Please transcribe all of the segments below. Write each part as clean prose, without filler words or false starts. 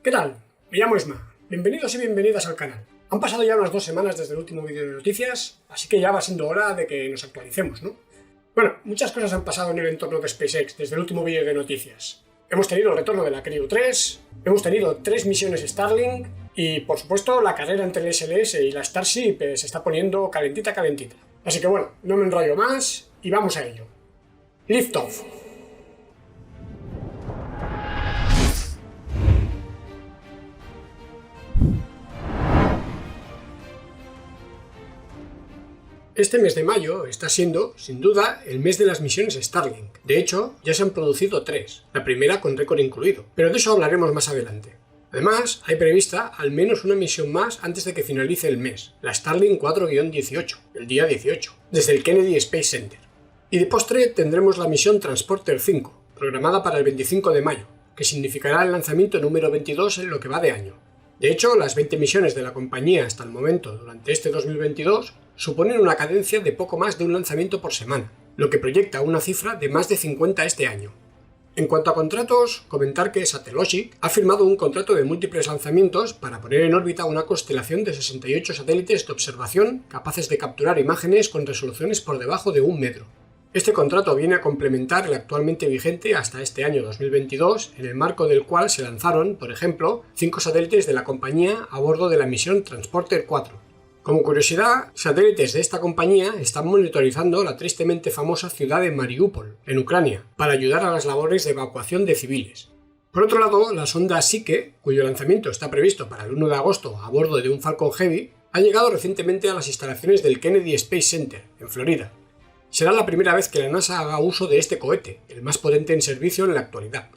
¿Qué tal? Me llamo Isma. Bienvenidos y bienvenidas al canal. Han pasado ya unas 2 semanas desde el último vídeo de noticias, así que ya va siendo hora de que nos actualicemos, ¿no? Bueno, muchas cosas han pasado en el entorno de SpaceX desde el último vídeo de noticias. Hemos tenido el retorno de la Crew 3, hemos tenido 3 misiones Starlink y, por supuesto, la carrera entre el SLS y la Starship se está poniendo calentita. Así que bueno, no me enrollo más y vamos a ello. Liftoff. Este mes de mayo está siendo, sin duda, el mes de las misiones Starlink. De hecho, ya se han producido 3, la primera con récord incluido, pero de eso hablaremos más adelante. Además, hay prevista al menos una misión más antes de que finalice el mes, la Starlink 4-18, el día 18, desde el Kennedy Space Center. Y de postre tendremos la misión Transporter 5, programada para el 25 de mayo, que significará el lanzamiento número 22 en lo que va de año. De hecho, las 20 misiones de la compañía hasta el momento durante este 2022 suponen una cadencia de poco más de un lanzamiento por semana, lo que proyecta una cifra de más de 50 este año. En cuanto a contratos, comentar que Satellogic ha firmado un contrato de múltiples lanzamientos para poner en órbita una constelación de 68 satélites de observación capaces de capturar imágenes con resoluciones por debajo de 1 metro. Este contrato viene a complementar el actualmente vigente hasta este año 2022, en el marco del cual se lanzaron, por ejemplo, 5 satélites de la compañía a bordo de la misión Transporter 4. Como curiosidad, satélites de esta compañía están monitorizando la tristemente famosa ciudad de Mariupol, en Ucrania, para ayudar a las labores de evacuación de civiles. Por otro lado, la sonda Psyche, cuyo lanzamiento está previsto para el 1 de agosto a bordo de un Falcon Heavy, ha llegado recientemente a las instalaciones del Kennedy Space Center, en Florida. Será la primera vez que la NASA haga uso de este cohete, el más potente en servicio en la actualidad.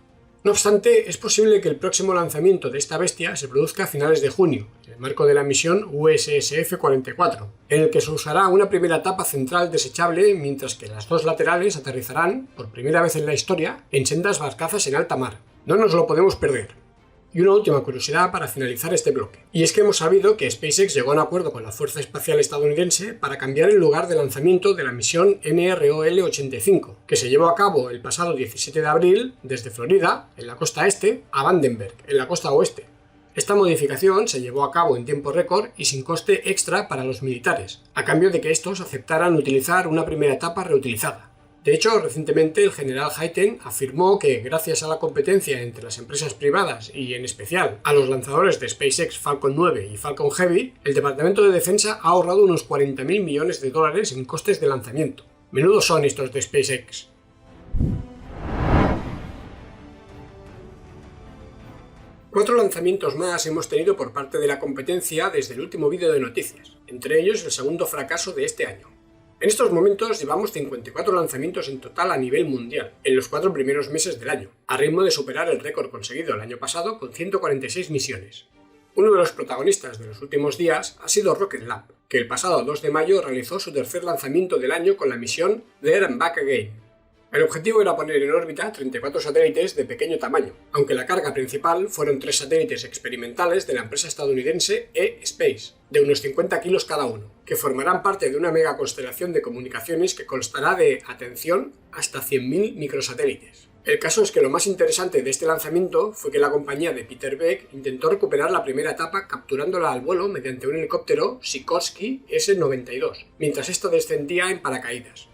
No obstante, es posible que el próximo lanzamiento de esta bestia se produzca a finales de junio, en el marco de la misión USSF-44, en el que se usará una primera tapa central desechable, mientras que las 2 laterales aterrizarán, por primera vez en la historia, en sendas barcazas en alta mar. No nos lo podemos perder. Y una última curiosidad para finalizar este bloque, y es que hemos sabido que SpaceX llegó a un acuerdo con la Fuerza Espacial Estadounidense para cambiar el lugar de lanzamiento de la misión NROL-85, que se llevó a cabo el pasado 17 de abril desde Florida, en la costa este, a Vandenberg, en la costa oeste. Esta modificación se llevó a cabo en tiempo récord y sin coste extra para los militares, a cambio de que estos aceptaran utilizar una primera etapa reutilizada. De hecho, recientemente el general Hayten afirmó que, gracias a la competencia entre las empresas privadas y, en especial, a los lanzadores de SpaceX Falcon 9 y Falcon Heavy, el Departamento de Defensa ha ahorrado unos 40.000 millones de dólares en costes de lanzamiento. Menudos son estos de SpaceX. Cuatro lanzamientos más hemos tenido por parte de la competencia desde el último vídeo de noticias, entre ellos el segundo fracaso de este año. En estos momentos llevamos 54 lanzamientos en total a nivel mundial, en los 4 primeros meses del año, a ritmo de superar el récord conseguido el año pasado con 146 misiones. Uno de los protagonistas de los últimos días ha sido Rocket Lab, que el pasado 2 de mayo realizó su tercer lanzamiento del año con la misión There and Back Again. El objetivo era poner en órbita 34 satélites de pequeño tamaño, aunque la carga principal fueron 3 satélites experimentales de la empresa estadounidense E-Space, de unos 50 kilos cada uno, que formarán parte de una mega constelación de comunicaciones que constará de, atención, hasta 100.000 microsatélites. El caso es que lo más interesante de este lanzamiento fue que la compañía de Peter Beck intentó recuperar la primera etapa capturándola al vuelo mediante un helicóptero Sikorsky S-92, mientras esto descendía en paracaídas.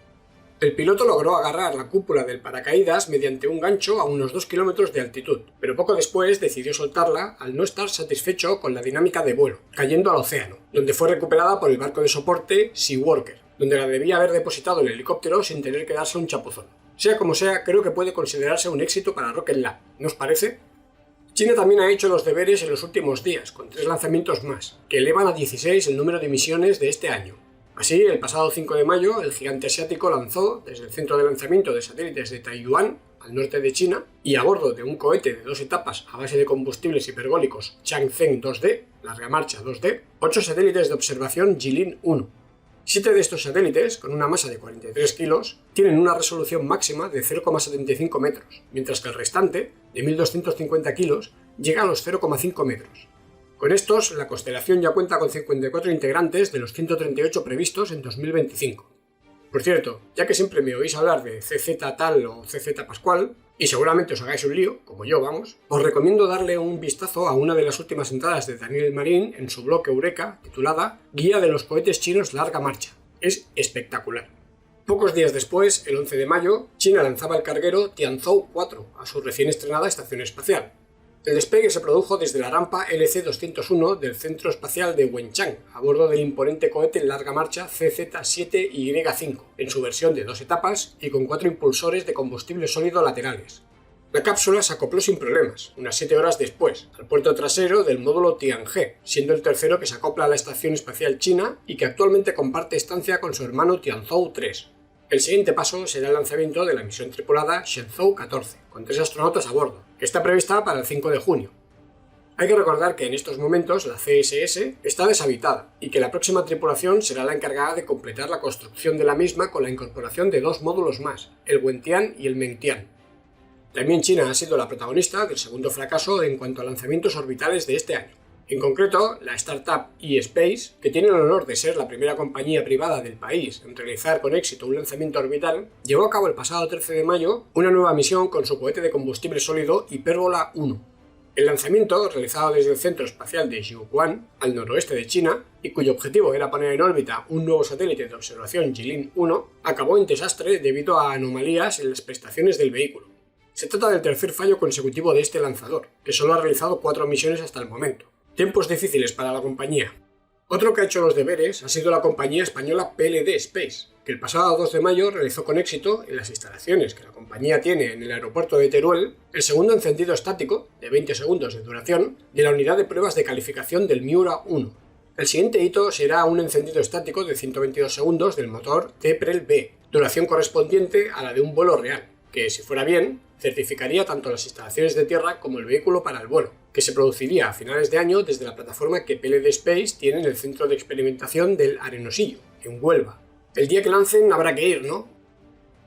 El piloto logró agarrar la cúpula del paracaídas mediante un gancho a unos 2 kilómetros de altitud, pero poco después decidió soltarla al no estar satisfecho con la dinámica de vuelo, cayendo al océano, donde fue recuperada por el barco de soporte Seaworker, donde la debía haber depositado el helicóptero sin tener que darse un chapuzón. Sea como sea, creo que puede considerarse un éxito para Rocket Lab, ¿no os parece? China también ha hecho los deberes en los últimos días, con 3 lanzamientos más, que elevan a 16 el número de misiones de este año. Así, el pasado 5 de mayo, el gigante asiático lanzó, desde el centro de lanzamiento de satélites de Taiyuan, al norte de China, y a bordo de un cohete de 2 etapas a base de combustibles hipergólicos Changzheng 2D, larga marcha 2D, 8 satélites de observación Jilin 1. 7 de estos satélites, con una masa de 43 kilos, tienen una resolución máxima de 0,75 metros, mientras que el restante, de 1.250 kilos, llega a los 0,5 metros. Con estos, la constelación ya cuenta con 54 integrantes de los 138 previstos en 2025. Por cierto, ya que siempre me oís hablar de CZ tal o CZ Pascual, y seguramente os hagáis un lío, como yo, vamos, os recomiendo darle un vistazo a una de las últimas entradas de Daniel Marín en su blog Eureka, titulada Guía de los cohetes chinos larga marcha. Es espectacular. Pocos días después, el 11 de mayo, China lanzaba el carguero Tianzhou 4 a su recién estrenada estación espacial. El despegue se produjo desde la rampa LC-201 del Centro Espacial de Wenchang, a bordo del imponente cohete larga marcha CZ-7Y5, en su versión de 2 etapas y con 4 impulsores de combustible sólido laterales. La cápsula se acopló sin problemas, unas 7 horas después, al puerto trasero del módulo Tianhe, siendo el tercero que se acopla a la Estación Espacial China y que actualmente comparte estancia con su hermano Tianzhou 3. El siguiente paso será el lanzamiento de la misión tripulada Shenzhou 14, con 3 astronautas a bordo, que está prevista para el 5 de junio. Hay que recordar que en estos momentos la CSS está deshabitada y que la próxima tripulación será la encargada de completar la construcción de la misma con la incorporación de 2 módulos más, el Wentian y el Mengtian. También China ha sido la protagonista del segundo fracaso en cuanto a lanzamientos orbitales de este año. En concreto, la startup eSpace, que tiene el honor de ser la primera compañía privada del país en realizar con éxito un lanzamiento orbital, llevó a cabo el pasado 13 de mayo una nueva misión con su cohete de combustible sólido Hyperbola 1. El lanzamiento, realizado desde el Centro Espacial de Jiuquan, al noroeste de China, y cuyo objetivo era poner en órbita un nuevo satélite de observación Jilin 1, acabó en desastre debido a anomalías en las prestaciones del vehículo. Se trata del tercer fallo consecutivo de este lanzador, que solo ha realizado 4 misiones hasta el momento. Tiempos difíciles para la compañía. Otro que ha hecho los deberes ha sido la compañía española PLD Space, que el pasado 2 de mayo realizó con éxito en las instalaciones que la compañía tiene en el aeropuerto de Teruel el segundo encendido estático, de 20 segundos de duración, de la unidad de pruebas de calificación del Miura 1. El siguiente hito será un encendido estático de 122 segundos del motor TPREL-B, duración correspondiente a la de un vuelo real, que, si fuera bien, certificaría tanto las instalaciones de tierra como el vehículo para el vuelo, que se produciría a finales de año desde la plataforma que PLD Space tiene en el centro de experimentación del Arenosillo, en Huelva. El día que lancen habrá que ir, ¿no?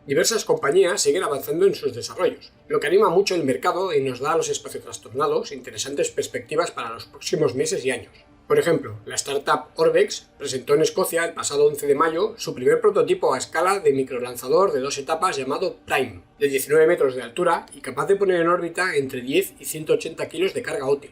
Diversas compañías siguen avanzando en sus desarrollos, lo que anima mucho el mercado y nos da a los espacio-trastornados interesantes perspectivas para los próximos meses y años. Por ejemplo, la startup Orbex presentó en Escocia el pasado 11 de mayo su primer prototipo a escala de microlanzador de 2 etapas llamado Prime, de 19 metros de altura y capaz de poner en órbita entre 10 y 180 kilos de carga útil.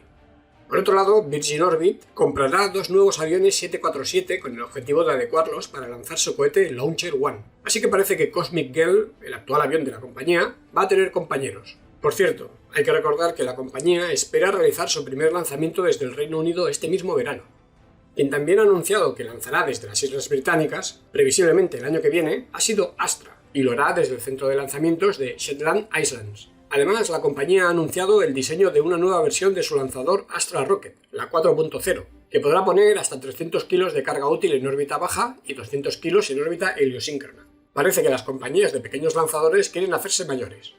Por otro lado, Virgin Orbit comprará 2 nuevos aviones 747 con el objetivo de adecuarlos para lanzar su cohete Launcher One. Así que parece que Cosmic Girl, el actual avión de la compañía, va a tener compañeros. Por cierto, hay que recordar que la compañía espera realizar su primer lanzamiento desde el Reino Unido este mismo verano. Quien también ha anunciado que lanzará desde las Islas Británicas, previsiblemente el año que viene, ha sido Astra, y lo hará desde el centro de lanzamientos de Shetland Islands. Además, la compañía ha anunciado el diseño de una nueva versión de su lanzador Astra Rocket, la 4.0, que podrá poner hasta 300 kilos de carga útil en órbita baja y 200 kilos en órbita heliosíncrona. Parece que las compañías de pequeños lanzadores quieren hacerse mayores.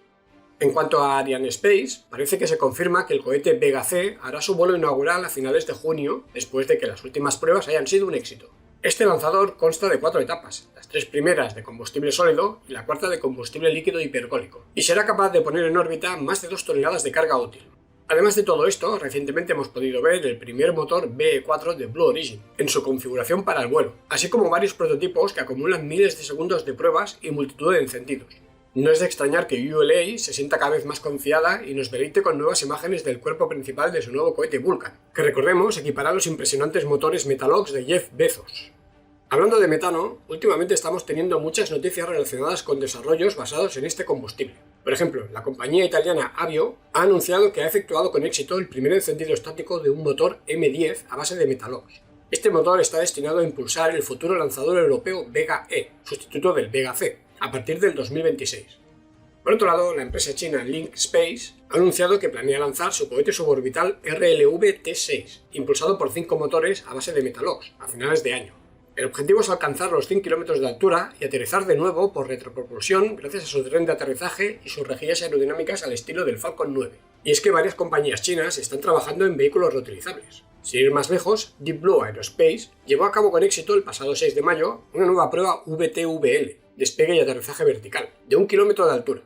En cuanto a Arianespace, parece que se confirma que el cohete Vega C hará su vuelo inaugural a finales de junio, después de que las últimas pruebas hayan sido un éxito. Este lanzador consta de 4 etapas, las 3 primeras de combustible sólido y la cuarta de combustible líquido hipergólico, y será capaz de poner en órbita más de 2 toneladas de carga útil. Además de todo esto, recientemente hemos podido ver el primer motor BE4 de Blue Origin, en su configuración para el vuelo, así como varios prototipos que acumulan miles de segundos de pruebas y multitud de encendidos. No es de extrañar que ULA se sienta cada vez más confiada y nos deleite con nuevas imágenes del cuerpo principal de su nuevo cohete Vulcan, que recordemos equipará los impresionantes motores Metalox de Jeff Bezos. Hablando de metano, últimamente estamos teniendo muchas noticias relacionadas con desarrollos basados en este combustible. Por ejemplo, la compañía italiana Avio ha anunciado que ha efectuado con éxito el primer encendido estático de un motor M10 a base de Metalox. Este motor está destinado a impulsar el futuro lanzador europeo Vega E, sustituto del Vega C, a partir del 2026. Por otro lado, la empresa china Link Space ha anunciado que planea lanzar su cohete suborbital RLV-T6, impulsado por 5 motores a base de Metalox, a finales de año. El objetivo es alcanzar los 100 km de altura y aterrizar de nuevo por retropropulsión gracias a su tren de aterrizaje y sus rejillas aerodinámicas al estilo del Falcon 9. Y es que varias compañías chinas están trabajando en vehículos reutilizables. Sin ir más lejos, Deep Blue Aerospace llevó a cabo con éxito el pasado 6 de mayo una nueva prueba VTVL, despegue y aterrizaje vertical, de 1 km de altura.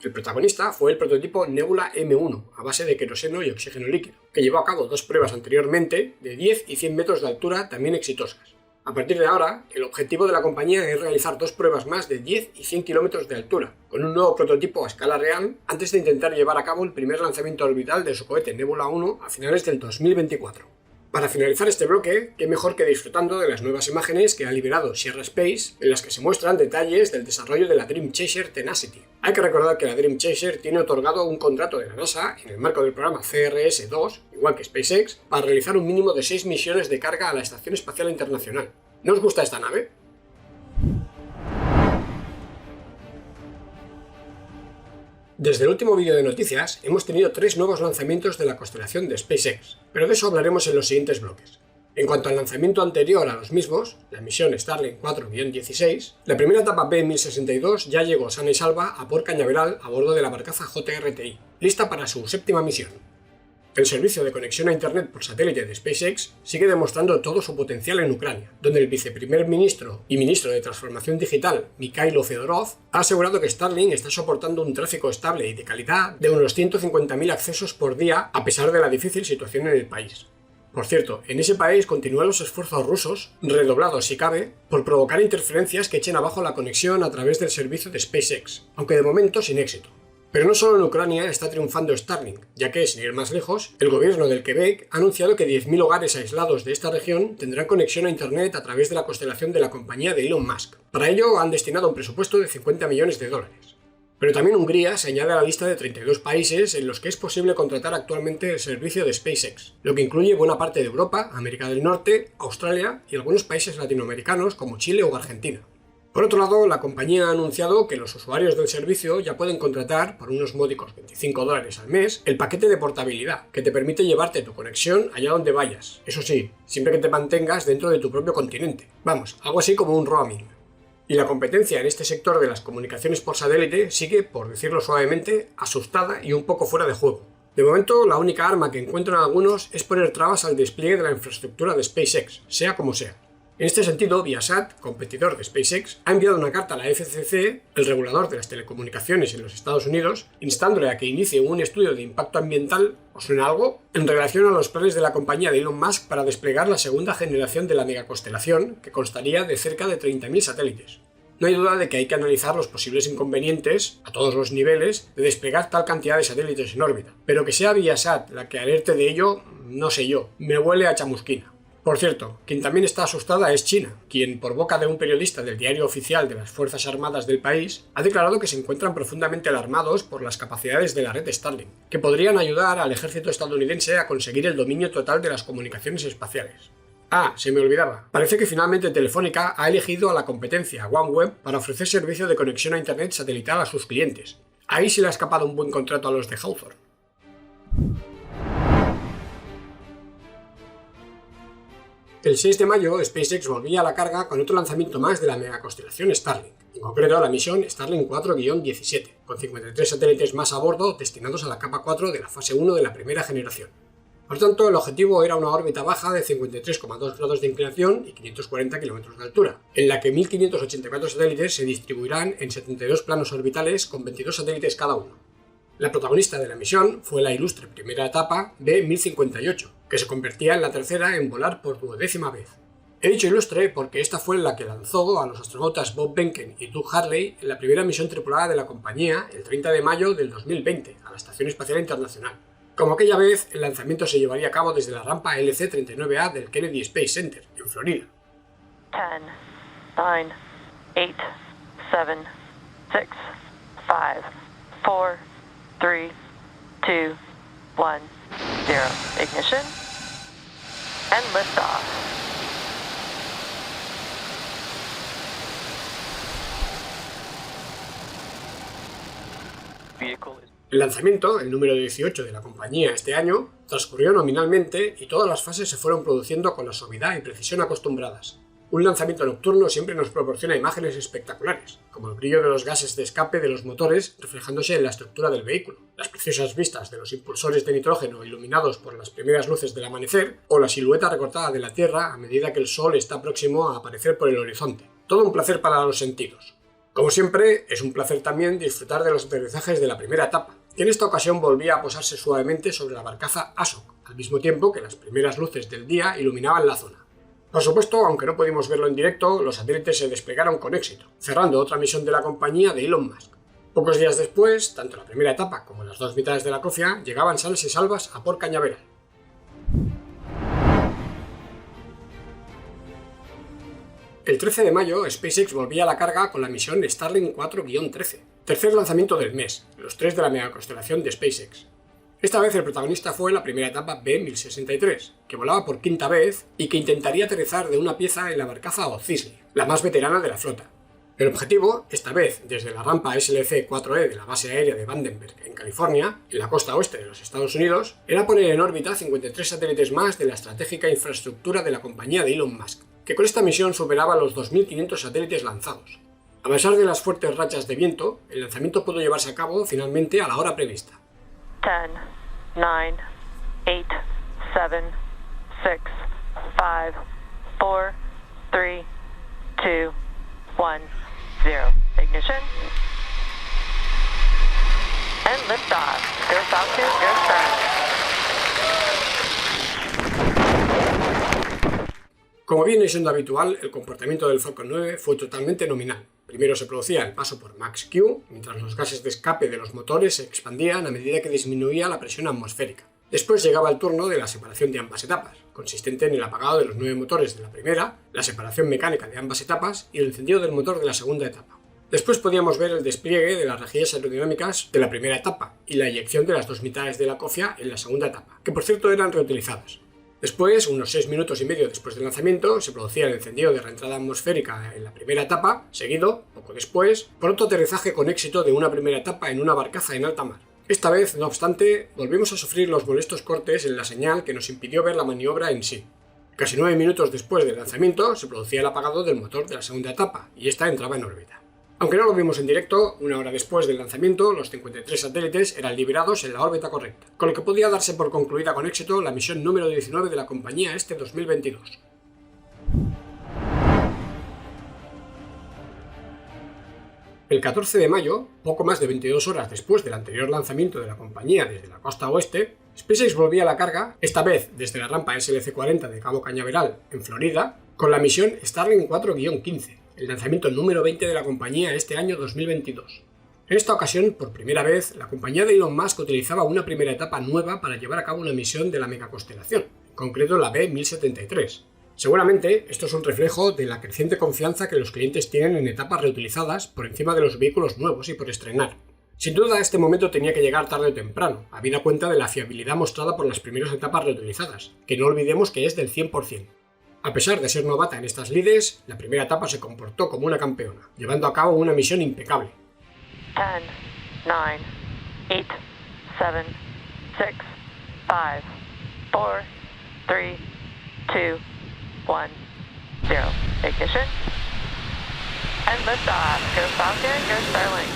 El protagonista fue el prototipo Nebula M1, a base de queroseno y oxígeno líquido, que llevó a cabo 2 pruebas anteriormente de 10 y 100 metros de altura también exitosas. A partir de ahora, el objetivo de la compañía es realizar 2 pruebas más de 10 y 100 kilómetros de altura, con un nuevo prototipo a escala real, antes de intentar llevar a cabo el primer lanzamiento orbital de su cohete Nebula 1 a finales del 2024. Para finalizar este bloque, qué mejor que disfrutando de las nuevas imágenes que ha liberado Sierra Space, en las que se muestran detalles del desarrollo de la Dream Chaser Tenacity. Hay que recordar que la Dream Chaser tiene otorgado un contrato de la NASA en el marco del programa CRS-2, igual que SpaceX, para realizar un mínimo de 6 misiones de carga a la Estación Espacial Internacional. ¿No os gusta esta nave? Desde el último vídeo de noticias hemos tenido 3 nuevos lanzamientos de la constelación de SpaceX, pero de eso hablaremos en los siguientes bloques. En cuanto al lanzamiento anterior a los mismos, la misión Starlink 4-16, la primera etapa B1062 ya llegó sana y salva a Port Cañaveral a bordo de la barcaza JRTI, lista para su 7ª misión. El servicio de conexión a Internet por satélite de SpaceX sigue demostrando todo su potencial en Ucrania, donde el viceprimer ministro y ministro de Transformación Digital, Mikhailo Fedorov, ha asegurado que Starlink está soportando un tráfico estable y de calidad de unos 150.000 accesos por día a pesar de la difícil situación en el país. Por cierto, en ese país continúan los esfuerzos rusos, redoblados si cabe, por provocar interferencias que echen abajo la conexión a través del servicio de SpaceX, aunque de momento sin éxito. Pero no solo en Ucrania está triunfando Starlink, ya que, sin ir más lejos, el gobierno del Quebec ha anunciado que 10.000 hogares aislados de esta región tendrán conexión a Internet a través de la constelación de la compañía de Elon Musk. Para ello han destinado un presupuesto de $50 millones. Pero también Hungría se añade a la lista de 32 países en los que es posible contratar actualmente el servicio de SpaceX, lo que incluye buena parte de Europa, América del Norte, Australia y algunos países latinoamericanos como Chile o Argentina. Por otro lado, la compañía ha anunciado que los usuarios del servicio ya pueden contratar, por unos módicos $25 al mes, el paquete de portabilidad, que te permite llevarte tu conexión allá donde vayas. Eso sí, siempre que te mantengas dentro de tu propio continente. Vamos, algo así como un roaming. Y la competencia en este sector de las comunicaciones por satélite sigue, por decirlo suavemente, asustada y un poco fuera de juego. De momento, la única arma que encuentran algunos es poner trabas al despliegue de la infraestructura de SpaceX, sea como sea. En este sentido, Viasat, competidor de SpaceX, ha enviado una carta a la FCC, el regulador de las telecomunicaciones en los Estados Unidos, instándole a que inicie un estudio de impacto ambiental, ¿os suena algo?, en relación a los planes de la compañía de Elon Musk para desplegar la segunda generación de la megaconstelación, que constaría de cerca de 30.000 satélites. No hay duda de que hay que analizar los posibles inconvenientes, a todos los niveles, de desplegar tal cantidad de satélites en órbita, pero que sea Viasat la que alerte de ello, no sé yo, me huele a chamusquina. Por cierto, quien también está asustada es China, quien, por boca de un periodista del diario oficial de las Fuerzas Armadas del país, ha declarado que se encuentran profundamente alarmados por las capacidades de la red Starlink, que podrían ayudar al ejército estadounidense a conseguir el dominio total de las comunicaciones espaciales. Ah, se me olvidaba. Parece que finalmente Telefónica ha elegido a la competencia OneWeb para ofrecer servicio de conexión a Internet satelital a sus clientes. Ahí se le ha escapado un buen contrato a los de Hawthorne. El 6 de mayo, SpaceX volvía a la carga con otro lanzamiento más de la megaconstelación Starlink, en concreto la misión Starlink 4-17, con 53 satélites más a bordo destinados a la capa 4 de la fase 1 de la primera generación. Por tanto, el objetivo era una órbita baja de 53,2 grados de inclinación y 540 kilómetros de altura, en la que 1.584 satélites se distribuirán en 72 planos orbitales con 22 satélites cada uno. La protagonista de la misión fue la ilustre primera etapa B1058, que se convertía en la tercera en volar por 12ª vez. He dicho ilustre porque esta fue la que lanzó a los astronautas Bob Behnken y Doug Hurley en la primera misión tripulada de la compañía el 30 de mayo del 2020 a la Estación Espacial Internacional. Como aquella vez, el lanzamiento se llevaría a cabo desde la rampa LC-39A del Kennedy Space Center, en Florida. 10, 9, 8, 7, 6, 5, 4, 3, 2, 1, 0. Ignition and liftoff. El lanzamiento, el número 18 de la compañía este año, transcurrió nominalmente y todas las fases se fueron produciendo con la suavidad y precisión acostumbradas. Un lanzamiento nocturno siempre nos proporciona imágenes espectaculares, como el brillo de los gases de escape de los motores reflejándose en la estructura del vehículo, las preciosas vistas de los impulsores de nitrógeno iluminados por las primeras luces del amanecer, o la silueta recortada de la Tierra a medida que el Sol está próximo a aparecer por el horizonte. Todo un placer para los sentidos. Como siempre, es un placer también disfrutar de los aterrizajes de la primera etapa, que en esta ocasión volvía a posarse suavemente sobre la barcaza Asok, al mismo tiempo que las primeras luces del día iluminaban la zona. Por supuesto, aunque no pudimos verlo en directo, los satélites se desplegaron con éxito, cerrando otra misión de la compañía de Elon Musk. Pocos días después, tanto la primera etapa como las dos mitades de la cofia llegaban sanas y salvas a Port Cañaveral. El 13 de mayo, SpaceX volvía a la carga con la misión Starlink 4-13, tercer lanzamiento del mes, los 3 de la megaconstelación de SpaceX. Esta vez el protagonista fue la primera etapa B-1063, que volaba por quinta vez y que intentaría aterrizar de una pieza en la barcaza Osiris, la más veterana de la flota. El objetivo, esta vez desde la rampa SLC-4E de la base aérea de Vandenberg, en California, en la costa oeste de los Estados Unidos, era poner en órbita 53 satélites más de la estratégica infraestructura de la compañía de Elon Musk, que con esta misión superaba los 2.500 satélites lanzados. A pesar de las fuertes rachas de viento, el lanzamiento pudo llevarse a cabo finalmente a la hora prevista. 10, 9, 8, 7, 6, 5, 4, 3, 2, 1, 0. Ignition. And liftoff. Go Falcon, go Starlink. Como viene siendo habitual, el comportamiento del Falcon 9 fue totalmente nominal. Primero se producía el paso por Max Q, mientras los gases de escape de los motores se expandían a medida que disminuía la presión atmosférica. Después llegaba el turno de la separación de ambas etapas, consistente en el apagado de los 9 motores de la primera, la separación mecánica de ambas etapas y el encendido del motor de la segunda etapa. Después podíamos ver el despliegue de las rejillas aerodinámicas de la primera etapa y la eyección de las dos mitades de la cofia en la segunda etapa, que por cierto eran reutilizadas. Después, unos 6 minutos y medio después del lanzamiento, se producía el encendido de reentrada atmosférica en la primera etapa, seguido, poco después, por otro aterrizaje con éxito de una primera etapa en una barcaza en alta mar. Esta vez, no obstante, volvimos a sufrir los molestos cortes en la señal que nos impidió ver la maniobra en sí. Casi 9 minutos después del lanzamiento, se producía el apagado del motor de la segunda etapa, y esta entraba en órbita. Aunque no lo vimos en directo, una hora después del lanzamiento, los 53 satélites eran liberados en la órbita correcta, con lo que podía darse por concluida con éxito la misión número 19 de la compañía este 2022. El 14 de mayo, poco más de 22 horas después del anterior lanzamiento de la compañía desde la costa oeste, SpaceX volvía a la carga, esta vez desde la rampa SLC-40 de Cabo Cañaveral, en Florida, con la misión Starlink 4-15, el lanzamiento número 20 de la compañía este año 2022. En esta ocasión, por primera vez, la compañía de Elon Musk utilizaba una primera etapa nueva para llevar a cabo una misión de la megaconstelación, en concreto la B-1073. Seguramente esto es un reflejo de la creciente confianza que los clientes tienen en etapas reutilizadas por encima de los vehículos nuevos y por estrenar. Sin duda, este momento tenía que llegar tarde o temprano, habida cuenta de la fiabilidad mostrada por las primeras etapas reutilizadas, que no olvidemos que es del 100%. A pesar de ser novata en estas lides, la primera etapa se comportó como una campeona, llevando a cabo una misión impecable. 10, 9, 8, 7, 6, 5, 4, 3, 2, 1, 0. Ignition. And liftoff. Go Falcon, go Starlink.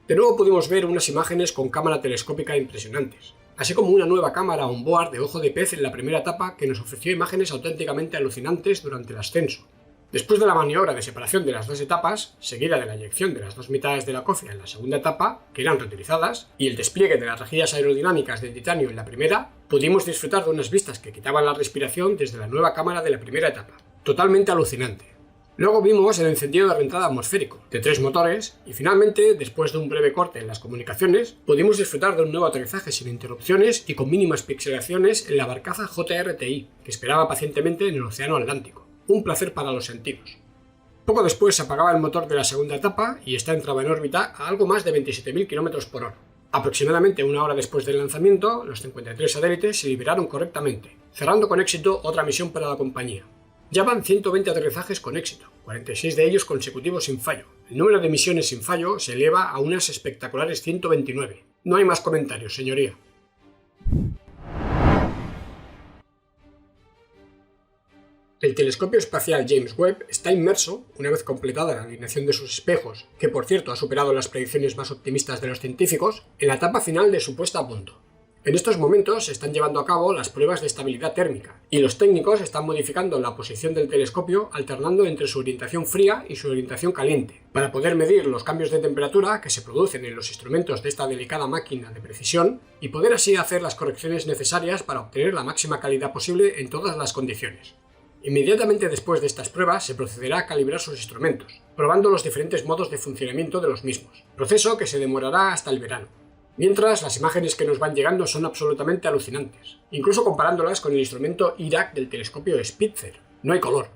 De nuevo pudimos ver unas imágenes con cámara telescópica impresionantes, así como una nueva cámara on-board de ojo de pez en la primera etapa que nos ofreció imágenes auténticamente alucinantes durante el ascenso. Después de la maniobra de separación de las dos etapas, seguida de la eyección de las dos mitades de la cofia en la segunda etapa, que eran reutilizadas, y el despliegue de las rejillas aerodinámicas de titanio en la primera, pudimos disfrutar de unas vistas que quitaban la respiración desde la nueva cámara de la primera etapa. Totalmente alucinante. Luego vimos el encendido de reentrada atmosférico, de 3 motores, y finalmente, después de un breve corte en las comunicaciones, pudimos disfrutar de un nuevo aterrizaje sin interrupciones y con mínimas pixelaciones en la barcaza JRTI, que esperaba pacientemente en el Océano Atlántico. Un placer para los sentidos. Poco después se apagaba el motor de la segunda etapa y esta entraba en órbita a algo más de 27.000 km por hora. Aproximadamente una hora después del lanzamiento, los 53 satélites se liberaron correctamente, cerrando con éxito otra misión para la compañía. Ya van 120 aterrizajes con éxito, 46 de ellos consecutivos sin fallo. El número de misiones sin fallo se eleva a unas espectaculares 129. No hay más comentarios, señoría. El telescopio espacial James Webb está inmerso, una vez completada la alineación de sus espejos, que por cierto ha superado las predicciones más optimistas de los científicos, en la etapa final de su puesta a punto. En estos momentos se están llevando a cabo las pruebas de estabilidad térmica, y los técnicos están modificando la posición del telescopio alternando entre su orientación fría y su orientación caliente, para poder medir los cambios de temperatura que se producen en los instrumentos de esta delicada máquina de precisión y poder así hacer las correcciones necesarias para obtener la máxima calidad posible en todas las condiciones. Inmediatamente después de estas pruebas se procederá a calibrar sus instrumentos, probando los diferentes modos de funcionamiento de los mismos, proceso que se demorará hasta el verano. Mientras, las imágenes que nos van llegando son absolutamente alucinantes, incluso comparándolas con el instrumento IRAC del telescopio Spitzer. No hay color.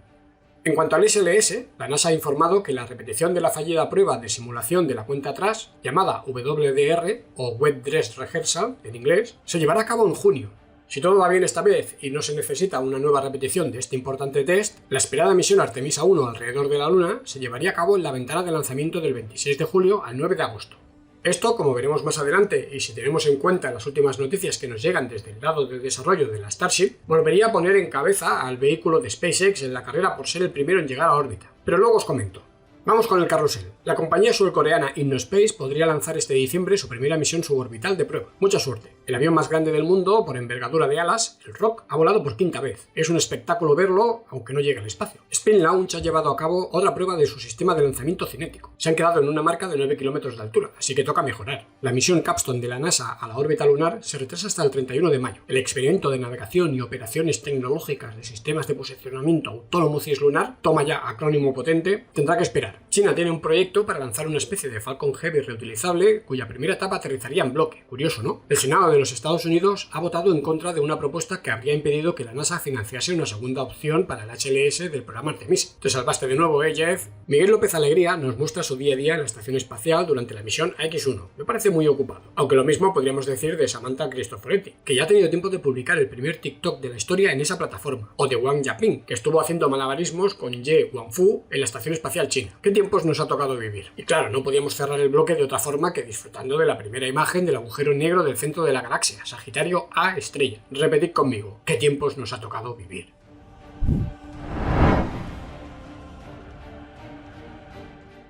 En cuanto al SLS, la NASA ha informado que la repetición de la fallida prueba de simulación de la cuenta atrás, llamada WDR o Wet Dress Rehearsal en inglés, se llevará a cabo en junio. Si todo va bien esta vez y no se necesita una nueva repetición de este importante test, la esperada misión Artemisa 1 alrededor de la Luna se llevaría a cabo en la ventana de lanzamiento del 26 de julio al 9 de agosto. Esto, como veremos más adelante, y si tenemos en cuenta las últimas noticias que nos llegan desde el lado de desarrollo de la Starship, volvería a poner en cabeza al vehículo de SpaceX en la carrera por ser el primero en llegar a órbita. Pero luego os comento. Vamos con el carrusel. La compañía surcoreana InnoSpace podría lanzar este diciembre su primera misión suborbital de prueba. Mucha suerte. El avión más grande del mundo, por envergadura de alas, el Rock, ha volado por quinta vez. Es un espectáculo verlo, aunque no llegue al espacio. Spin Launch ha llevado a cabo otra prueba de su sistema de lanzamiento cinético. Se han quedado en una marca de 9 kilómetros de altura, así que toca mejorar. La misión Capstone de la NASA a la órbita lunar se retrasa hasta el 31 de mayo. El experimento de navegación y operaciones tecnológicas de sistemas de posicionamiento autónomo cislunar, toma ya acrónimo potente, tendrá que esperar. China tiene un proyecto para lanzar una especie de Falcon Heavy reutilizable cuya primera etapa aterrizaría en bloque. Curioso, ¿no? El Senado de los Estados Unidos ha votado en contra de una propuesta que habría impedido que la NASA financiase una segunda opción para el HLS del programa Artemis. Te salvaste de nuevo, Jeff. Miguel López Alegría nos muestra su día a día en la estación espacial durante la misión AX-1. Me parece muy ocupado. Aunque lo mismo podríamos decir de Samantha Cristoforetti, que ya ha tenido tiempo de publicar el primer TikTok de la historia en esa plataforma. O de Wang Yaping, que estuvo haciendo malabarismos con Ye Guangfu en la estación espacial china. ¿Qué tiempos nos ha tocado vivir? Y claro, no podíamos cerrar el bloque de otra forma que disfrutando de la primera imagen del agujero negro del centro de la galaxia, Sagitario A estrella. Repetid conmigo, ¿qué tiempos nos ha tocado vivir?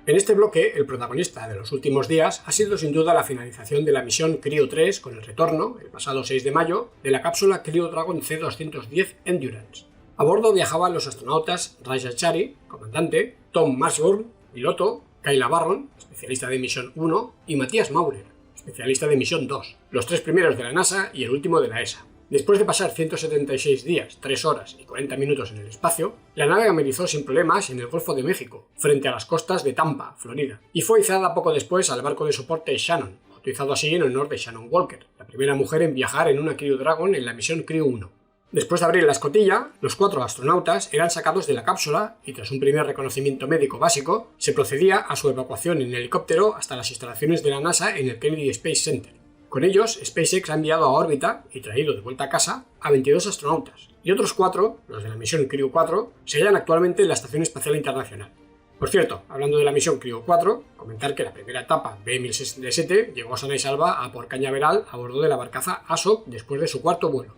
En este bloque, el protagonista de los últimos días ha sido sin duda la finalización de la misión Cryo 3 con el retorno, el pasado 6 de mayo, de la cápsula Crew Dragon C-210 Endurance. A bordo viajaban los astronautas Raj Achari, comandante, Tom Marshburn, piloto, Kayla Barron, especialista de misión 1, y Matthias Maurer, especialista de misión 2, los tres primeros de la NASA y el último de la ESA. Después de pasar 176 días, 3 horas y 40 minutos en el espacio, la nave amerizó sin problemas en el Golfo de México, frente a las costas de Tampa, Florida, y fue izada poco después al barco de soporte Shannon, bautizado así en honor de Shannon Walker, la primera mujer en viajar en una Crew Dragon en la misión Crew 1. Después de abrir la escotilla, los 4 astronautas eran sacados de la cápsula y tras un primer reconocimiento médico básico, se procedía a su evacuación en helicóptero hasta las instalaciones de la NASA en el Kennedy Space Center. Con ellos, SpaceX ha enviado a órbita y traído de vuelta a casa a 22 astronautas, y otros 4, los de la misión Crew 4, se hallan actualmente en la Estación Espacial Internacional. Por cierto, hablando de la misión Crew 4, comentar que la primera etapa B-1067 llegó sana y salva a Port Cañaveral a bordo de la barcaza ASOP después de su cuarto vuelo.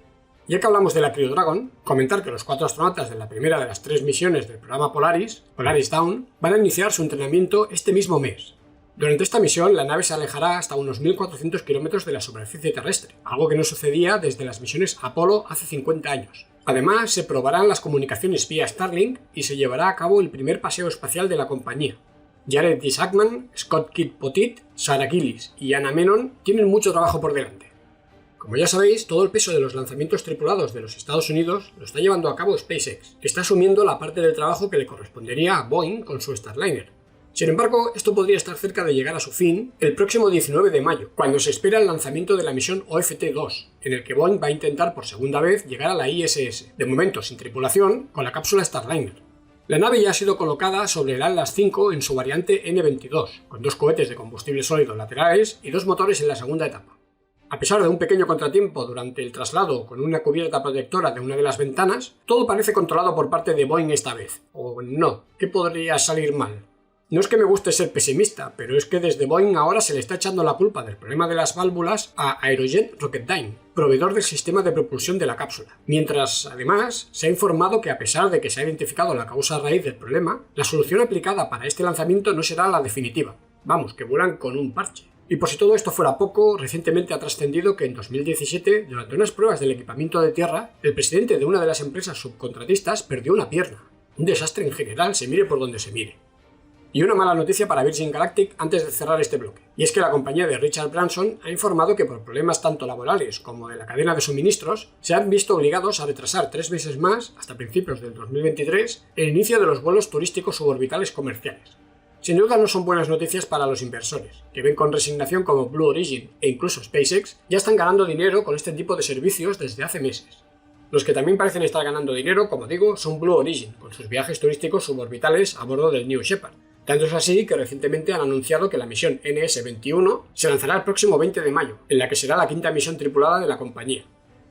Ya que hablamos de la Crew Dragon, comentar que los 4 astronautas de la primera de las 3 misiones del programa Polaris Dawn, van a iniciar su entrenamiento este mismo mes. Durante esta misión, la nave se alejará hasta unos 1.400 kilómetros de la superficie terrestre, algo que no sucedía desde las misiones Apolo hace 50 años. Además, se probarán las comunicaciones vía Starlink y se llevará a cabo el primer paseo espacial de la compañía. Jared Isaacman, Scott Kidd-Pottit, Sarah Gillis y Anna Menon tienen mucho trabajo por delante. Como ya sabéis, todo el peso de los lanzamientos tripulados de los Estados Unidos lo está llevando a cabo SpaceX, que está asumiendo la parte del trabajo que le correspondería a Boeing con su Starliner. Sin embargo, esto podría estar cerca de llegar a su fin el próximo 19 de mayo, cuando se espera el lanzamiento de la misión OFT-2, en el que Boeing va a intentar por segunda vez llegar a la ISS, de momento sin tripulación, con la cápsula Starliner. La nave ya ha sido colocada sobre el Atlas V en su variante N-22, con 2 cohetes de combustible sólido laterales y 2 motores en la segunda etapa. A pesar de un pequeño contratiempo durante el traslado con una cubierta protectora de una de las ventanas, todo parece controlado por parte de Boeing esta vez. ¿O no? ¿Qué podría salir mal? No es que me guste ser pesimista, pero es que desde Boeing ahora se le está echando la culpa del problema de las válvulas a Aerojet Rocketdyne, proveedor del sistema de propulsión de la cápsula. Mientras, además, se ha informado que a pesar de que se ha identificado la causa raíz del problema, la solución aplicada para este lanzamiento no será la definitiva. Vamos, que vuelan con un parche. Y por si todo esto fuera poco, recientemente ha trascendido que en 2017, durante unas pruebas del equipamiento de tierra, el presidente de una de las empresas subcontratistas perdió una pierna. Un desastre en general, se mire por donde se mire. Y una mala noticia para Virgin Galactic antes de cerrar este bloque, y es que la compañía de Richard Branson ha informado que por problemas tanto laborales como de la cadena de suministros, se han visto obligados a retrasar 3 meses más, hasta principios del 2023, el inicio de los vuelos turísticos suborbitales comerciales. Sin duda no son buenas noticias para los inversores, que ven con resignación como Blue Origin e incluso SpaceX ya están ganando dinero con este tipo de servicios desde hace meses. Los que también parecen estar ganando dinero, como digo, son Blue Origin, con sus viajes turísticos suborbitales a bordo del New Shepard. Tanto es así que recientemente han anunciado que la misión NS-21 se lanzará el próximo 20 de mayo, en la que será la 5ª misión tripulada de la compañía.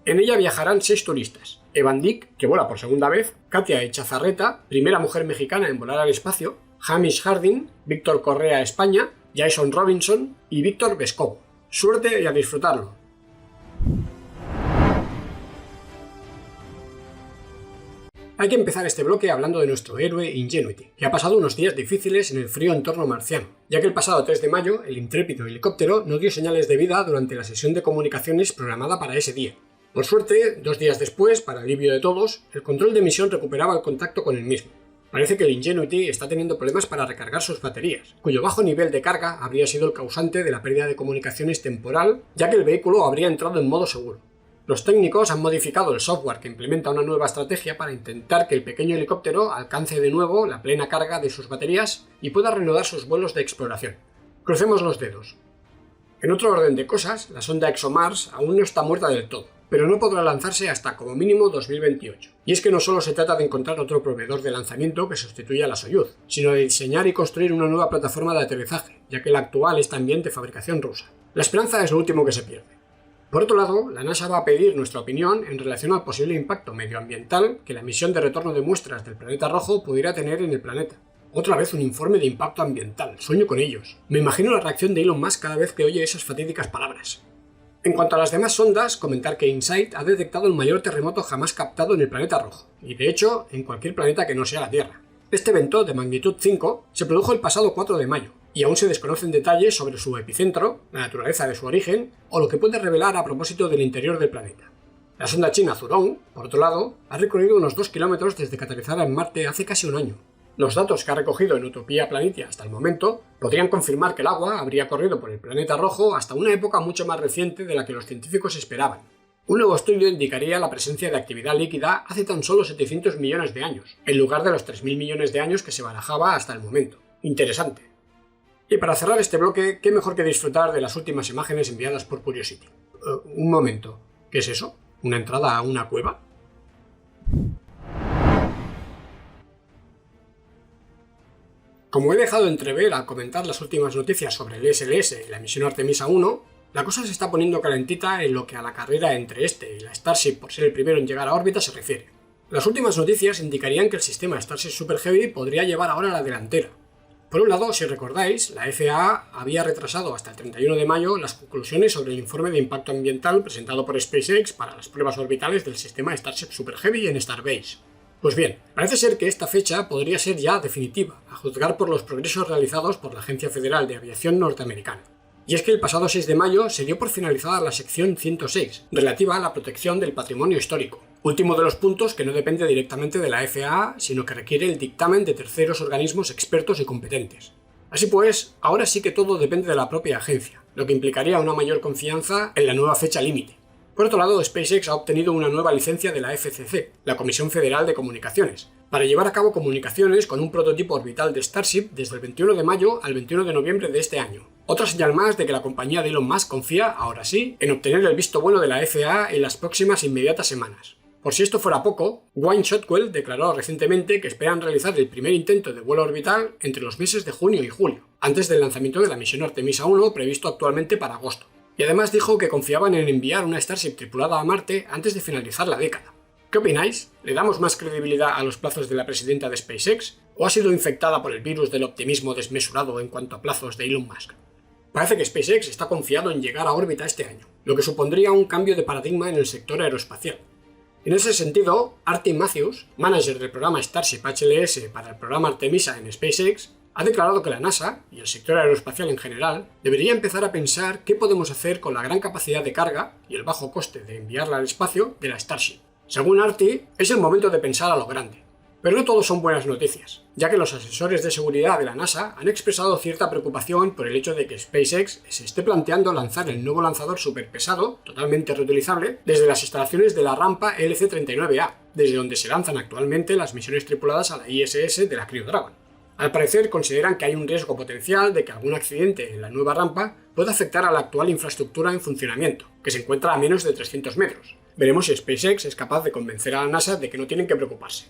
En ella viajarán 6 turistas: Evan Dick, que vuela por segunda vez, Katia Echazarreta, primera mujer mexicana en volar al espacio, Hamish Harding, Víctor Correa España, Jason Robinson y Víctor Vescovo. Suerte y a disfrutarlo. Hay que empezar este bloque hablando de nuestro héroe Ingenuity, que ha pasado unos días difíciles en el frío entorno marciano, ya que el pasado 3 de mayo el intrépido helicóptero no dio señales de vida durante la sesión de comunicaciones programada para ese día. Por suerte, 2 días después, para alivio de todos, el control de misión recuperaba el contacto con el mismo. Parece que el Ingenuity está teniendo problemas para recargar sus baterías, cuyo bajo nivel de carga habría sido el causante de la pérdida de comunicaciones temporal, ya que el vehículo habría entrado en modo seguro. Los técnicos han modificado el software que implementa una nueva estrategia para intentar que el pequeño helicóptero alcance de nuevo la plena carga de sus baterías y pueda reanudar sus vuelos de exploración. Crucemos los dedos. En otro orden de cosas, la sonda ExoMars aún no está muerta del todo, pero no podrá lanzarse hasta como mínimo 2028. Y es que no solo se trata de encontrar otro proveedor de lanzamiento que sustituya a la Soyuz, sino de diseñar y construir una nueva plataforma de aterrizaje, ya que la actual es también de fabricación rusa. La esperanza es lo último que se pierde. Por otro lado, la NASA va a pedir nuestra opinión en relación al posible impacto medioambiental que la misión de retorno de muestras del planeta rojo pudiera tener en el planeta. Otra vez un informe de impacto ambiental, sueño con ellos. Me imagino la reacción de Elon Musk cada vez que oye esas fatídicas palabras. En cuanto a las demás sondas, comentar que InSight ha detectado el mayor terremoto jamás captado en el planeta rojo, y de hecho, en cualquier planeta que no sea la Tierra. Este evento, de magnitud 5, se produjo el pasado 4 de mayo, y aún se desconocen detalles sobre su epicentro, la naturaleza de su origen, o lo que puede revelar a propósito del interior del planeta. La sonda china Zhurong, por otro lado, ha recorrido unos 2 kilómetros desde que aterrizara en Marte hace casi un año. Los datos que ha recogido en Utopía Planitia hasta el momento podrían confirmar que el agua habría corrido por el planeta rojo hasta una época mucho más reciente de la que los científicos esperaban. Un nuevo estudio indicaría la presencia de actividad líquida hace tan solo 700 millones de años, en lugar de los 3.000 millones de años que se barajaba hasta el momento. Interesante. Y para cerrar este bloque, qué mejor que disfrutar de las últimas imágenes enviadas por Curiosity. Un momento, ¿qué es eso? ¿Una entrada a una cueva? Como he dejado entrever al comentar las últimas noticias sobre el SLS y la misión Artemisa 1, la cosa se está poniendo calentita en lo que a la carrera entre este y la Starship por ser el primero en llegar a órbita se refiere. Las últimas noticias indicarían que el sistema Starship Super Heavy podría llevar ahora la delantera. Por un lado, si recordáis, la FAA había retrasado hasta el 31 de mayo las conclusiones sobre el informe de impacto ambiental presentado por SpaceX para las pruebas orbitales del sistema Starship Super Heavy en Starbase. Pues bien, parece ser que esta fecha podría ser ya definitiva, a juzgar por los progresos realizados por la Agencia Federal de Aviación norteamericana. Y es que el pasado 6 de mayo se dio por finalizada la sección 106, relativa a la protección del patrimonio histórico, último de los puntos que no depende directamente de la FAA, sino que requiere el dictamen de terceros organismos expertos y competentes. Así pues, ahora sí que todo depende de la propia agencia, lo que implicaría una mayor confianza en la nueva fecha límite. Por otro lado, SpaceX ha obtenido una nueva licencia de la FCC, la Comisión Federal de Comunicaciones, para llevar a cabo comunicaciones con un prototipo orbital de Starship desde el 21 de mayo al 21 de noviembre de este año. Otra señal más de que la compañía de Elon Musk confía, ahora sí, en obtener el visto bueno de la FAA en las próximas inmediatas semanas. Por si esto fuera poco, Wayne Shotwell declaró recientemente que esperan realizar el primer intento de vuelo orbital entre los meses de junio y julio, antes del lanzamiento de la misión Artemisa 1 previsto actualmente para agosto. Y además dijo que confiaban en enviar una Starship tripulada a Marte antes de finalizar la década. ¿Qué opináis? ¿Le damos más credibilidad a los plazos de la presidenta de SpaceX? ¿O ha sido infectada por el virus del optimismo desmesurado en cuanto a plazos de Elon Musk? Parece que SpaceX está confiado en llegar a órbita este año, lo que supondría un cambio de paradigma en el sector aeroespacial. En ese sentido, Artie Matthews, manager del programa Starship HLS para el programa Artemisa en SpaceX, ha declarado que la NASA, y el sector aeroespacial en general, debería empezar a pensar qué podemos hacer con la gran capacidad de carga y el bajo coste de enviarla al espacio de la Starship. Según Arty, es el momento de pensar a lo grande. Pero no todo son buenas noticias, ya que los asesores de seguridad de la NASA han expresado cierta preocupación por el hecho de que SpaceX se esté planteando lanzar el nuevo lanzador superpesado, totalmente reutilizable, desde las instalaciones de la rampa LC-39A, desde donde se lanzan actualmente las misiones tripuladas a la ISS de la Crew Dragon. Al parecer consideran que hay un riesgo potencial de que algún accidente en la nueva rampa pueda afectar a la actual infraestructura en funcionamiento, que se encuentra a menos de 300 metros. Veremos si SpaceX es capaz de convencer a la NASA de que no tienen que preocuparse.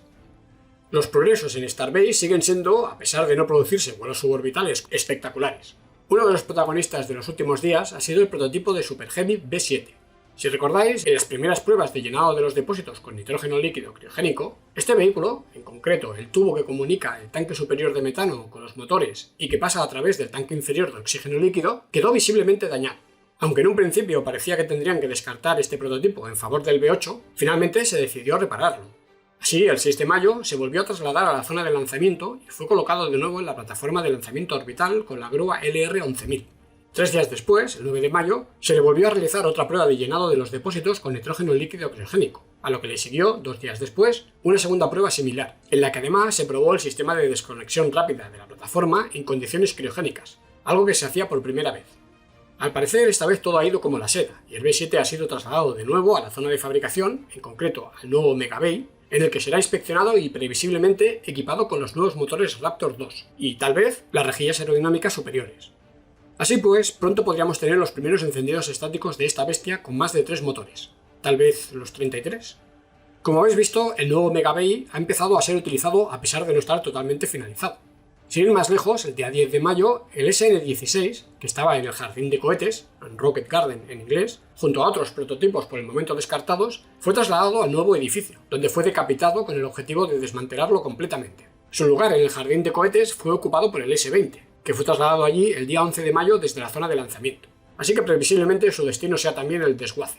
Los progresos en Starbase siguen siendo, a pesar de no producirse vuelos suborbitales espectaculares. Uno de los protagonistas de los últimos días ha sido el prototipo de Super Heavy B7. Si recordáis, en las primeras pruebas de llenado de los depósitos con nitrógeno líquido criogénico, este vehículo, en concreto el tubo que comunica el tanque superior de metano con los motores y que pasa a través del tanque inferior de oxígeno líquido, quedó visiblemente dañado. Aunque en un principio parecía que tendrían que descartar este prototipo en favor del B8, finalmente se decidió repararlo. Así, el 6 de mayo se volvió a trasladar a la zona de lanzamiento y fue colocado de nuevo en la plataforma de lanzamiento orbital con la grúa LR-11000. 3 días después, el 9 de mayo, se le volvió a realizar otra prueba de llenado de los depósitos con nitrógeno líquido criogénico, a lo que le siguió, 2 días después, una segunda prueba similar, en la que además se probó el sistema de desconexión rápida de la plataforma en condiciones criogénicas, algo que se hacía por primera vez. Al parecer, esta vez todo ha ido como la seda, y el B7 ha sido trasladado de nuevo a la zona de fabricación, en concreto al nuevo Mega Bay, en el que será inspeccionado y previsiblemente equipado con los nuevos motores Raptor 2, y tal vez las rejillas aerodinámicas superiores. Así pues, pronto podríamos tener los primeros encendidos estáticos de esta bestia con más de 3 motores, tal vez los 33. Como habéis visto, el nuevo Mega Bay ha empezado a ser utilizado a pesar de no estar totalmente finalizado. Sin ir más lejos, el día 10 de mayo, el SN-16, que estaba en el jardín de cohetes, Rocket Garden en inglés, junto a otros prototipos por el momento descartados, fue trasladado al nuevo edificio, donde fue decapitado con el objetivo de desmantelarlo completamente. Su lugar en el jardín de cohetes fue ocupado por el S-20, que fue trasladado allí el día 11 de mayo desde la zona de lanzamiento, así que previsiblemente su destino sea también el desguace.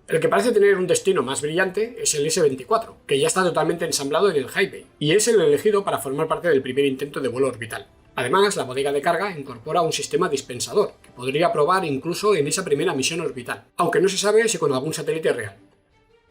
El que parece tener un destino más brillante es el S-24, que ya está totalmente ensamblado en el High Bay, y es el elegido para formar parte del primer intento de vuelo orbital. Además, la bodega de carga incorpora un sistema dispensador, que podría probar incluso en esa primera misión orbital, aunque no se sabe si con algún satélite real.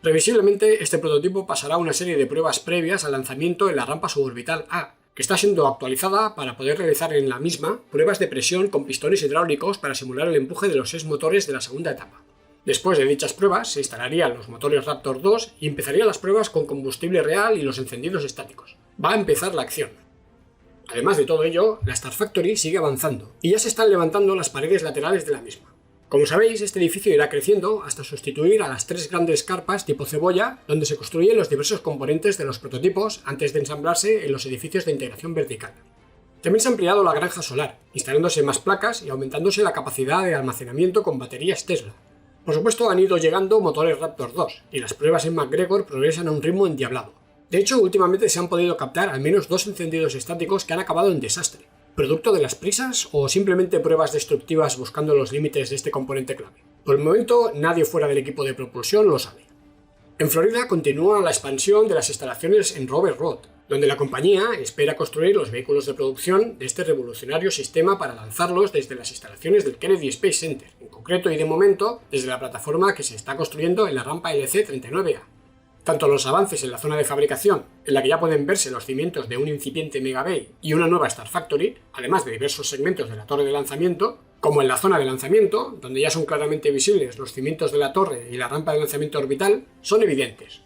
Previsiblemente, este prototipo pasará una serie de pruebas previas al lanzamiento en la rampa suborbital A, que está siendo actualizada para poder realizar en la misma pruebas de presión con pistones hidráulicos para simular el empuje de los 6 motores de la segunda etapa. Después de dichas pruebas, se instalarían los motores Raptor 2 y empezarían las pruebas con combustible real y los encendidos estáticos. Va a empezar la acción. Además de todo ello, la Star Factory sigue avanzando, y ya se están levantando las paredes laterales de la misma. Como sabéis, este edificio irá creciendo hasta sustituir a las 3 grandes carpas tipo cebolla, donde se construyen los diversos componentes de los prototipos antes de ensamblarse en los edificios de integración vertical. También se ha ampliado la granja solar, instalándose más placas y aumentándose la capacidad de almacenamiento con baterías Tesla. Por supuesto, han ido llegando motores Raptor 2, y las pruebas en McGregor progresan a un ritmo endiablado. De hecho, últimamente se han podido captar al menos 2 encendidos estáticos que han acabado en desastre, producto de las prisas o simplemente pruebas destructivas buscando los límites de este componente clave. Por el momento, nadie fuera del equipo de propulsión lo sabe. En Florida continúa la expansión de las instalaciones en Rover Road, donde la compañía espera construir los vehículos de producción de este revolucionario sistema para lanzarlos desde las instalaciones del Kennedy Space Center, en concreto y de momento desde la plataforma que se está construyendo en la rampa LC-39A. Tanto los avances en la zona de fabricación, en la que ya pueden verse los cimientos de un incipiente Mega Bay y una nueva Star Factory, además de diversos segmentos de la torre de lanzamiento, como en la zona de lanzamiento, donde ya son claramente visibles los cimientos de la torre y la rampa de lanzamiento orbital, son evidentes.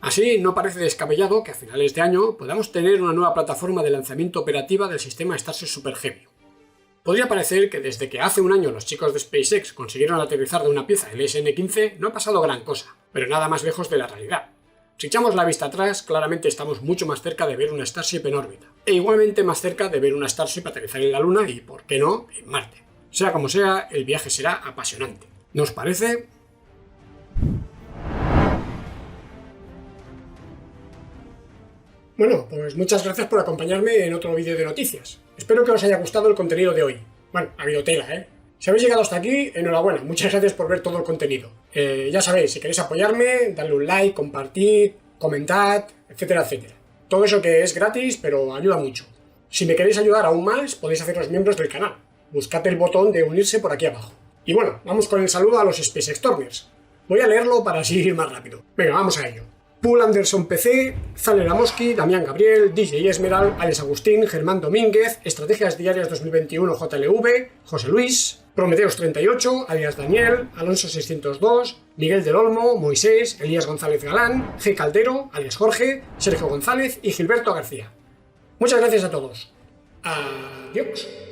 Así, no parece descabellado que a finales de año podamos tener una nueva plataforma de lanzamiento operativa del sistema Starship Super Heavy. Podría parecer que desde que hace un año los chicos de SpaceX consiguieron aterrizar de una pieza el SN-15 no ha pasado gran cosa, pero nada más lejos de la realidad. Si echamos la vista atrás, claramente estamos mucho más cerca de ver una Starship en órbita, e igualmente más cerca de ver una Starship aterrizar en la Luna y, por qué no, en Marte. Sea como sea, el viaje será apasionante. ¿No os parece? Bueno, pues muchas gracias por acompañarme en otro vídeo de noticias. Espero que os haya gustado el contenido de hoy. Bueno, ha habido tela, ¿eh? Si habéis llegado hasta aquí, enhorabuena, muchas gracias por ver todo el contenido. Ya sabéis, si queréis apoyarme, dadle un like, compartid, comentad, etcétera, etcétera. Todo eso que es gratis, pero ayuda mucho. Si me queréis ayudar aún más, podéis haceros miembros del canal. Buscad el botón de unirse por aquí abajo. Y bueno, vamos con el saludo a los SpaceX Torners. Voy a leerlo para así ir más rápido. Venga, vamos a ello. Paul Anderson PC, Zale Lamoski, Damián Gabriel, DJ Esmeral, Alex Agustín, Germán Domínguez, Estrategias Diarias 2021 JLV, José Luis, Prometeos 38, alias Daniel, Alonso 602, Miguel del Olmo, Moisés, Elías González Galán, G. Caldero, alias Jorge, Sergio González y Gilberto García. Muchas gracias a todos. Adiós.